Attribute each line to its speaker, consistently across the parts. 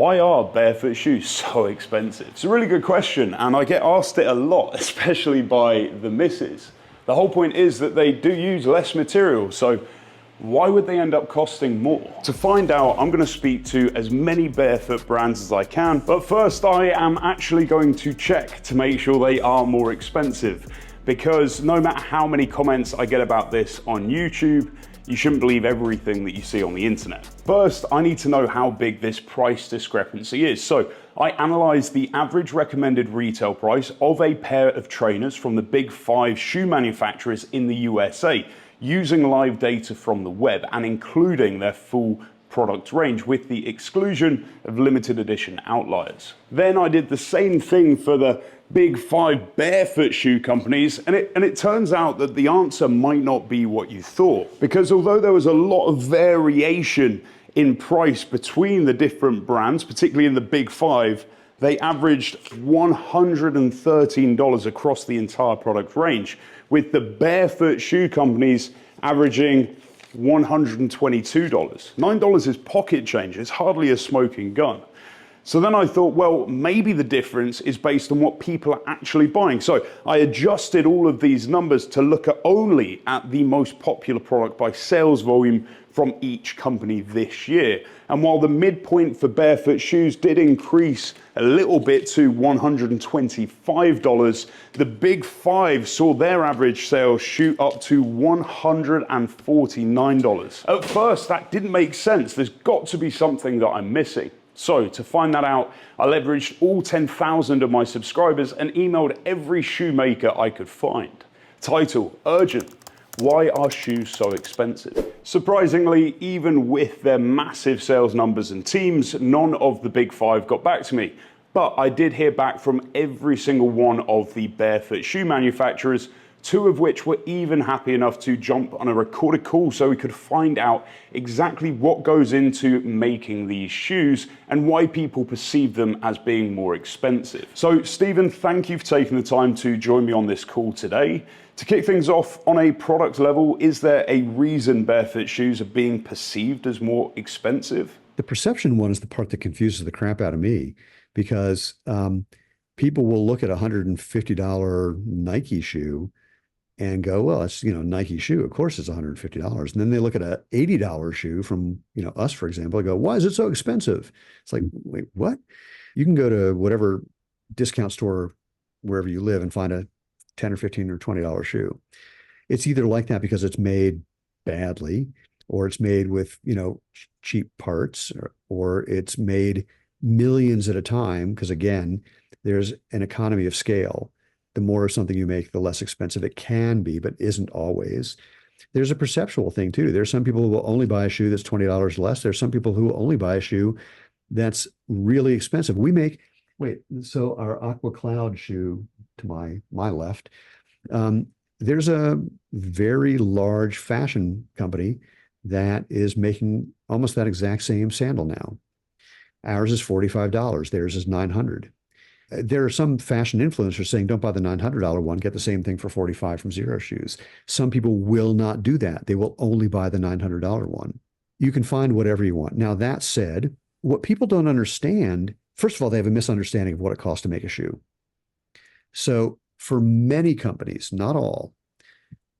Speaker 1: Why are barefoot shoes so expensive? It's a really good question, and I get asked it a lot, especially by the missus. The whole point is that they do use less material, so why would they end up costing more? To find out, I'm going to speak to as many barefoot brands as I can, but first I am actually going to check to make sure they are more expensive, because no matter how many comments I get about this on YouTube, you shouldn't believe everything that you see on the internet. First, I need to know how big this price discrepancy is. So I analyzed the average recommended retail price of a pair of trainers from the big 5 shoe manufacturers in the USA, using live data from the web and including their full product range with the exclusion of limited edition outliers. Then I did the same thing for the big 5 barefoot shoe companies, and it turns out that the answer might not be what you thought, because although there was a lot of variation in price between the different brands, particularly in the big 5, they averaged $113 across the entire product range, with the barefoot shoe companies averaging $122. $9 is pocket change, it's hardly a smoking gun. So then I thought, well, maybe the difference is based on what people are actually buying. So I adjusted all of these numbers to look only at the most popular product by sales volume from each company this year. And while the midpoint for barefoot shoes did increase a little bit to $125, the big 5 saw their average sales shoot up to $149. At first, that didn't make sense. There's got to be something that I'm missing. So to find that out, I leveraged all 10,000 of my subscribers and emailed every shoemaker I could find. Title: urgent. Why are shoes so expensive? Surprisingly, even with their massive sales numbers and teams, none of the big 5 got back to me. But I did hear back from every single one of the barefoot shoe manufacturers, 2 of which were even happy enough to jump on a recorded call so we could find out exactly what goes into making these shoes and why people perceive them as being more expensive. So Stephen, thank you for taking the time to join me on this call today. To kick things off, on a product level, is there a reason barefoot shoes are being perceived as more expensive?
Speaker 2: The perception one is the part that confuses the crap out of me, because people will look at a $150 Nike shoe and go, well, it's, Nike shoe, of course it's $150. And then they look at an $80 shoe from, us, for example, and go, why is it so expensive? It's like, wait, what? You can go to whatever discount store wherever you live and find a $10 or $15 or $20 shoe. It's either like that because it's made badly, or it's made with, cheap parts, or it's made millions at a time. Because again, there's an economy of scale. The more of something you make, the less expensive it can be, but isn't always. There's a perceptual thing too. There's some people who will only buy a shoe that's $20 less. There's some people who will only buy a shoe that's really expensive. So our Aqua Cloud shoe to my left, there's a very large fashion company that is making almost that exact same sandal now. Ours is $45. Theirs is $900. There are some fashion influencers saying, don't buy the $900 one, get the same thing for $45 from Zero Shoes. Some people will not do that. They will only buy the $900 one. You can find whatever you want. Now, that said, what people don't understand, first of all, they have a misunderstanding of what it costs to make a shoe. So for many companies, not all,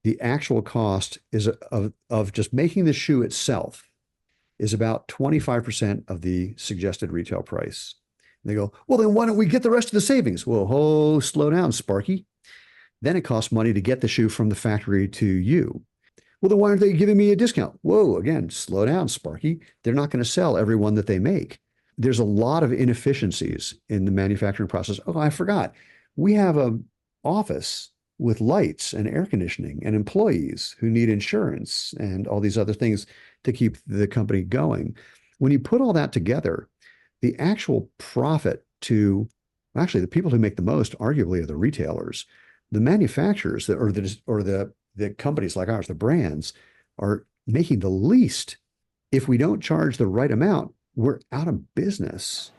Speaker 2: the actual cost is of just making the shoe itself is about 25% of the suggested retail price. And they go, well, then why don't we get the rest of the savings? Well, slow down, Sparky. Then it costs money to get the shoe from the factory to you. Well, then why aren't they giving me a discount? Whoa, again, slow down, Sparky. They're not going to sell every one that they make. There's a lot of inefficiencies in the manufacturing process. Oh, I forgot. We have an office with lights and air conditioning and employees who need insurance and all these other things to keep the company going. When you put all that together, the actual profit to actually the people who make the most arguably are the retailers. The manufacturers or the companies like ours, the brands, are making the least. If we don't charge the right amount, we're out of business.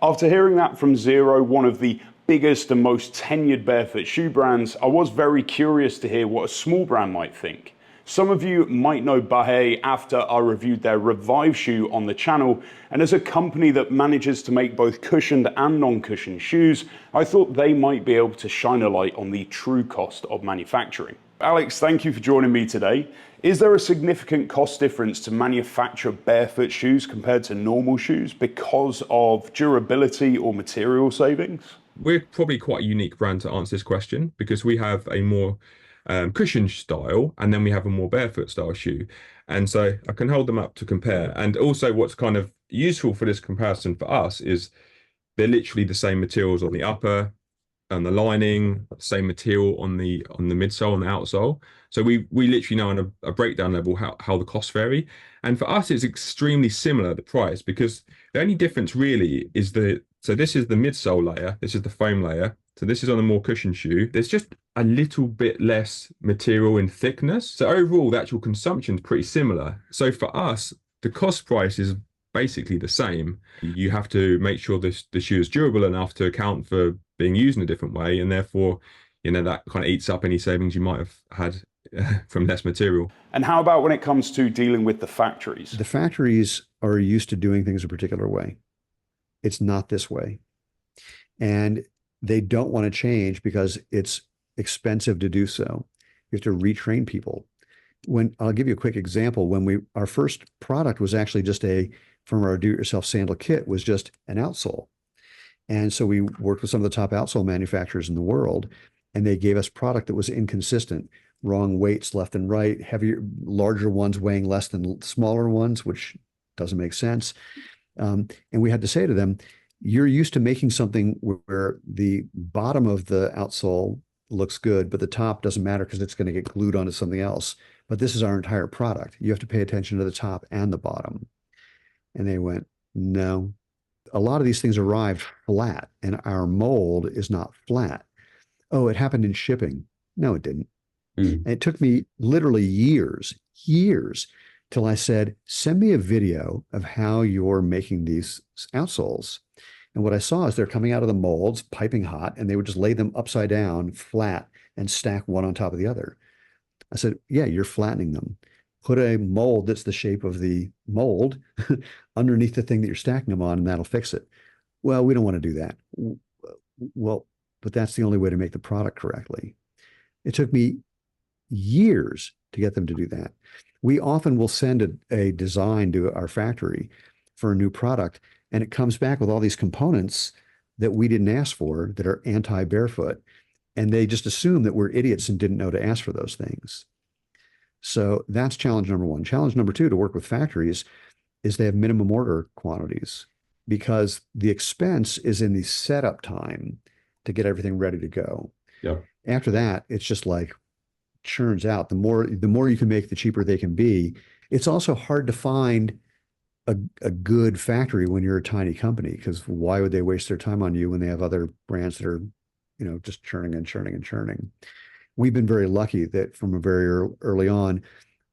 Speaker 1: After hearing that from Zero, one of the biggest and most tenured barefoot shoe brands, I was very curious to hear what a small brand might think. Some of you might know Bahe after I reviewed their Revive shoe on the channel, and as a company that manages to make both cushioned and non-cushioned shoes, I thought they might be able to shine a light on the true cost of manufacturing. Alex, thank you for joining me today. Is there a significant cost difference to manufacture barefoot shoes compared to normal shoes because of durability or material savings?
Speaker 3: We're probably quite a unique brand to answer this question because we have a more cushioned style and then we have a more barefoot style shoe. And so I can hold them up to compare. And also what's kind of useful for this comparison for us is they're literally the same materials on the upper and the lining, same material on the midsole and the outsole. So we literally know on a breakdown level how the costs vary. And for us, it's extremely similar, the price, because the only difference really is so this is the midsole layer, this is the foam layer. So this is on a more cushioned shoe. There's just a little bit less material in thickness. So overall, the actual consumption is pretty similar. So for us, the cost price is basically the same. You have to make sure the shoe is durable enough to account for being used in a different way, and therefore, that kind of eats up any savings you might have had from less material.
Speaker 1: And how about when it comes to dealing with the factories?
Speaker 2: The factories are used to doing things a particular way. It's not this way. And they don't want to change because it's expensive to do so. You have to retrain people. I'll give you a quick example. When our first product was actually just from our do-it-yourself sandal kit was just an outsole. And so we worked with some of the top outsole manufacturers in the world, and they gave us product that was inconsistent, wrong weights left and right, heavier, larger ones weighing less than smaller ones, which doesn't make sense. And we had to say to them, you're used to making something where the bottom of the outsole looks good, but the top doesn't matter because it's going to get glued onto something else. But this is our entire product. You have to pay attention to the top and the bottom. And they went, no. A lot of these things arrived flat, and our mold is not flat. Oh, it happened in shipping. No, it didn't. And it took me literally years till I said, send me a video of how you're making these outsoles. And what I saw is they're coming out of the molds, piping hot, and they would just lay them upside down, flat, and stack one on top of the other. I said, yeah, you're flattening them. Put a mold that's the shape of the mold underneath the thing that you're stacking them on, and that'll fix it. Well, we don't want to do that. Well, but that's the only way to make the product correctly. It took me years to get them to do that. We often will send a design to our factory for a new product, and it comes back with all these components that we didn't ask for that are anti-barefoot. And they just assume that we're idiots and didn't know to ask for those things. So that's challenge number one. Challenge number two to work with factories is they have minimum order quantities, because the expense is in the setup time to get everything ready to go.
Speaker 3: Yeah.
Speaker 2: After that, it's just like churns out. The more you can make, the cheaper they can be. It's also hard to find a good factory when you're a tiny company, because why would they waste their time on you when they have other brands that are, just churning and churning and churning. We've been very lucky that from a very early on,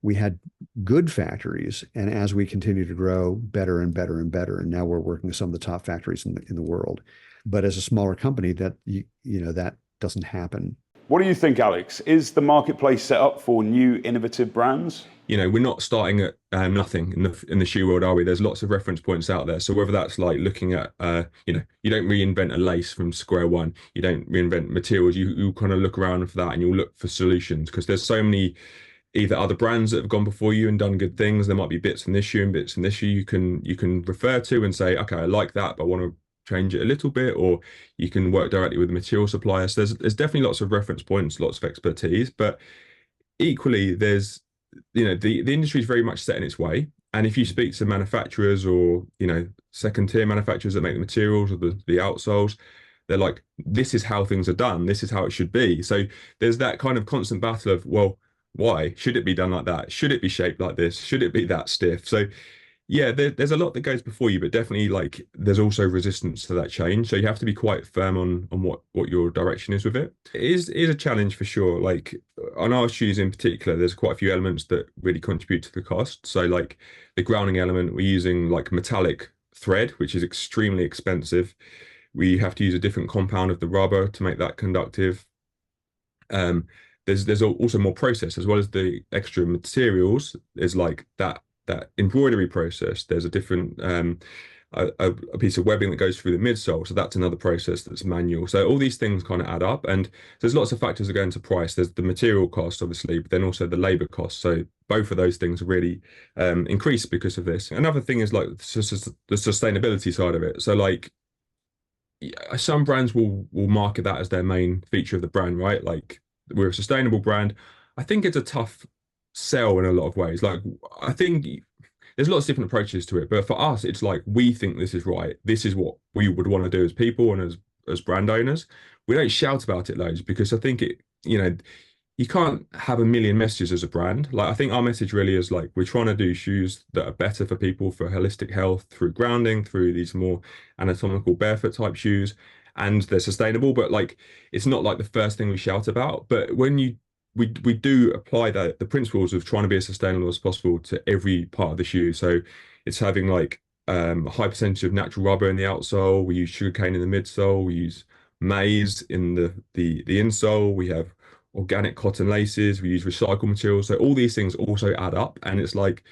Speaker 2: we had good factories, and as we continue to grow, better and better and better. And now we're working with some of the top factories in the world. But as a smaller company, that that doesn't happen.
Speaker 1: What do you think, Alex? Is the marketplace set up for new innovative brands?
Speaker 3: We're not starting at nothing in the shoe world, are we? There's lots of reference points out there. So whether that's like looking at, you don't reinvent a lace from square one. You don't reinvent materials. You kind of look around for that, and you'll look for solutions, because there's so many either other brands that have gone before you and done good things. There might be bits in this shoe and bits in this shoe you can refer to and say, okay, I like that, but I want to change it a little bit, or you can work directly with the material supplier. So there's definitely lots of reference points, lots of expertise, but equally there's the industry is very much set in its way. And if you speak to manufacturers or second tier manufacturers that make the materials or the outsoles, they're like, this is how things are done, this is how it should be. So there's that kind of constant battle of, well, why should it be done like that? Should it be shaped like this? Should it be that stiff? So yeah, there's a lot that goes before you, but definitely there's also resistance to that change. So you have to be quite firm on what your direction is with it. It is a challenge for sure. Like on our shoes in particular, there's quite a few elements that really contribute to the cost. So like the grounding element, we're using like metallic thread, which is extremely expensive. We have to use a different compound of the rubber to make that conductive. there's also more process as well as the extra materials. There's like that embroidery process. There's a different a piece of webbing that goes through the midsole, so that's another process that's manual. So all these things kind of add up, and there's lots of factors that go into price. There's the material cost, obviously, but then also the labor cost. So both of those things really increase because of this. Another thing is like the sustainability side of it. So like some brands will market that as their main feature of the brand, right? Like we're a sustainable brand. I think it's a tough sell in a lot of ways. Like I think there's lots of different approaches to it, but for us, it's like we think this is right. This is what we would want to do as people and as brand owners. We don't shout about it loads because I think it, you can't have a million messages as a brand. Like I think our message really is like we're trying to do shoes that are better for people for holistic health through grounding, through these more anatomical barefoot type shoes, and they're sustainable. But like it's not like the first thing we shout about. But when we do apply the principles of trying to be as sustainable as possible to every part of the shoe. So it's having like a high percentage of natural rubber in the outsole. We use sugarcane in the midsole. We use maize in the insole. We have organic cotton laces. We use recycled materials. So all these things also add up, and it's like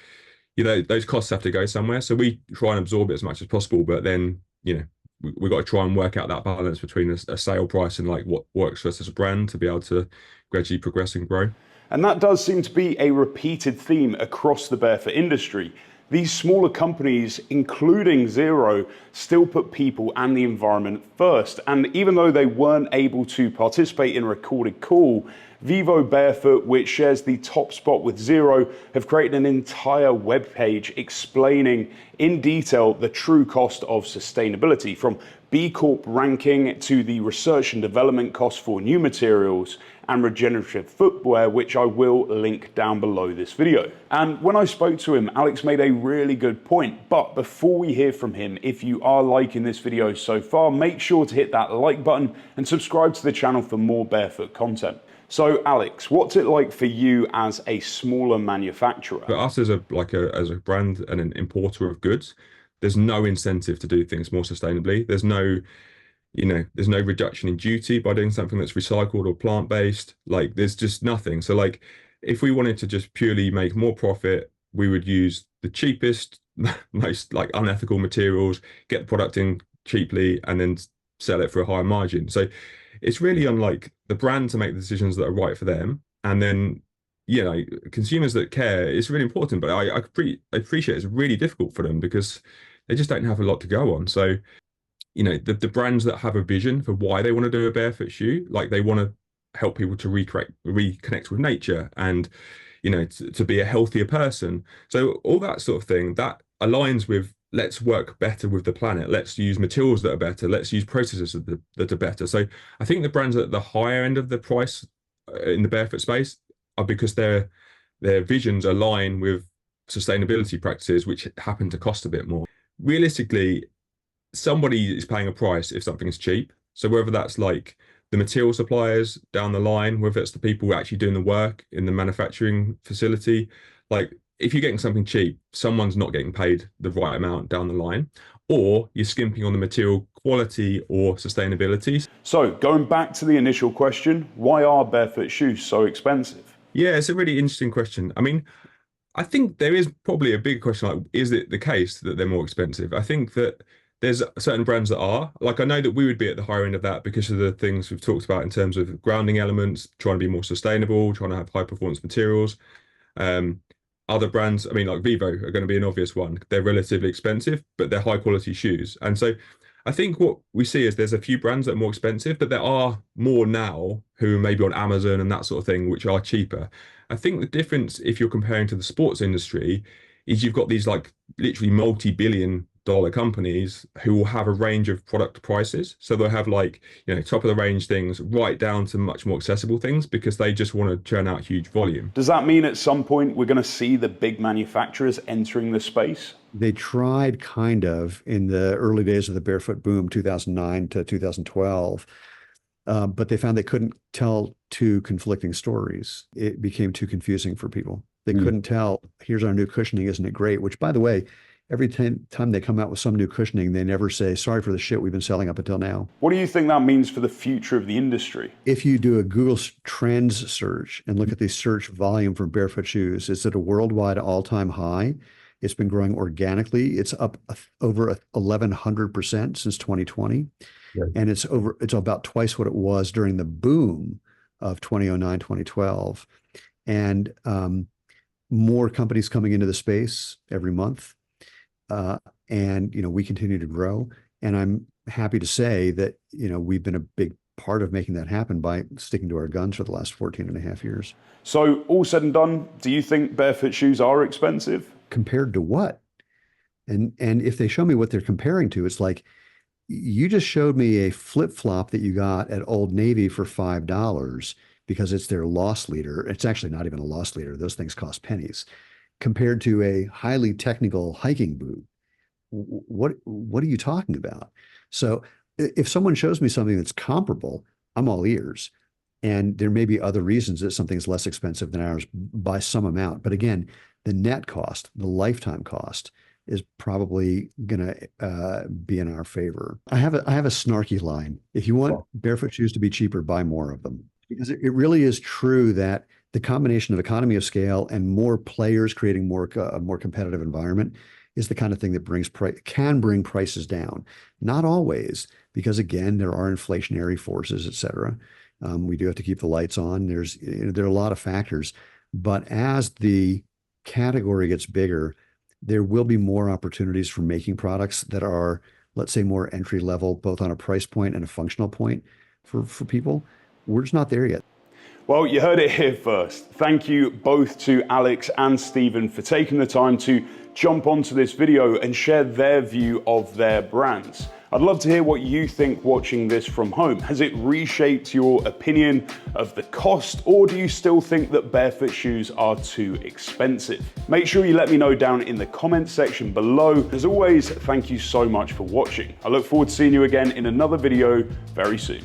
Speaker 3: those costs have to go somewhere. So we try and absorb it as much as possible, but then we've got to try and work out that balance between a sale price and like what works for us as a brand to be able to gradually progress and grow.
Speaker 1: And that does seem to be a repeated theme across the barefoot industry. These smaller companies, including Zero, still put people and the environment first. And even though they weren't able to participate in a recorded call, Vivo Barefoot, which shares the top spot with Zero, have created an entire webpage explaining in detail the true cost of sustainability, from B Corp ranking to the research and development costs for new materials and regenerative footwear, which I will link down below this video. And when I spoke to him, Alex made a really good point. But before we hear from him, if you are liking this video so far, make sure to hit that like button and subscribe to the channel for more barefoot content. So Alex, what's it like for you as a smaller manufacturer?
Speaker 3: For us as a brand and an importer of goods, there's no incentive to do things more sustainably. There's no reduction in duty by doing something that's recycled or plant-based. Like there's just nothing. So like if we wanted to just purely make more profit, we would use the cheapest, most like unethical materials, get the product in cheaply, and then sell it for a higher margin. So it's really on like the brand to make the decisions that are right for them. And then, consumers that care, it's really important, but I appreciate it's really difficult for them because they just don't have a lot to go on. So, the brands that have a vision for why they want to do a barefoot shoe, like they want to help people to reconnect with nature and, to be a healthier person. So all that sort of thing, that aligns with let's work better with the planet. Let's use materials that are better. Let's use processes that are better. So I think the brands at the higher end of the price in the barefoot space are because their visions align with sustainability practices, which happen to cost a bit more. Realistically, somebody is paying a price if something is cheap. So whether that's like the material suppliers down the line, whether it's the people actually doing the work in the manufacturing facility, like if you're getting something cheap, someone's not getting paid the right amount down the line, or you're skimping on the material quality or sustainability.
Speaker 1: So going back to the initial question, why are barefoot shoes so expensive?
Speaker 3: Yeah, it's a really interesting question. I mean, I think there is probably a big question, like, is it the case that they're more expensive? I think that there's certain brands that are. Like, I know that we would be at the higher end of that because of the things we've talked about in terms of grounding elements, trying to be more sustainable, trying to have high performance materials. Other brands, I mean, like Vivo are going to be an obvious one. They're relatively expensive, but they're high quality shoes. And so I think what we see is there's a few brands that are more expensive, but there are more now who are maybe on Amazon and that sort of thing, which are cheaper. I think the difference, if you're comparing to the sports industry, is you've got these like literally multi-billion-dollar companies who will have a range of product prices. So they'll have like, top of the range things right down to much more accessible things because they just want to churn out huge volume.
Speaker 1: Does that mean at some point we're going to see the big manufacturers entering the space?
Speaker 2: They tried kind of in the early days of the barefoot boom, 2009 to 2012, but they found they couldn't tell two conflicting stories. It became too confusing for people. They couldn't tell, here's our new cushioning, isn't it great? Which, by the way, every time they come out with some new cushioning, they never say, sorry for the shit we've been selling up until now.
Speaker 1: What do you think that means for the future of the industry?
Speaker 2: If you do a Google Trends search and look at the search volume for barefoot shoes, it's at a worldwide all-time high. It's been growing organically. It's up over 1,100% since 2020.
Speaker 3: Right.
Speaker 2: And it's about twice what it was during the boom of 2009, 2012. And more companies coming into the space every month. And, we continue to grow. And I'm happy to say that, we've been a big part of making that happen by sticking to our guns for the last 14 and a half years.
Speaker 1: So all said and done, do you think barefoot shoes are expensive?
Speaker 2: Compared to what? And if they show me what they're comparing to, it's like, you just showed me a flip-flop that you got at Old Navy for $5 because it's their loss leader. It's actually not even a loss leader. Those things cost pennies. Compared to a highly technical hiking boot. What are you talking about? So if someone shows me something that's comparable, I'm all ears. And there may be other reasons that something's less expensive than ours by some amount. But again, the net cost, the lifetime cost, is probably going to be in our favor. I have a snarky line. If you want barefoot shoes to be cheaper, buy more of them. Because it really is true that the combination of economy of scale and more players creating a more competitive environment is the kind of thing that can bring prices down. Not always, because again, there are inflationary forces, et cetera. We do have to keep the lights on. There are a lot of factors, but as the category gets bigger, there will be more opportunities for making products that are, let's say, more entry level, both on a price point and a functional point for people. We're just not there yet.
Speaker 1: Well, you heard it here first. Thank you both to Alex and Stephen for taking the time to jump onto this video and share their view of their brands. I'd love to hear what you think watching this from home. Has it reshaped your opinion of the cost, or do you still think that barefoot shoes are too expensive? Make sure you let me know down in the comments section below. As always, thank you so much for watching. I look forward to seeing you again in another video very soon.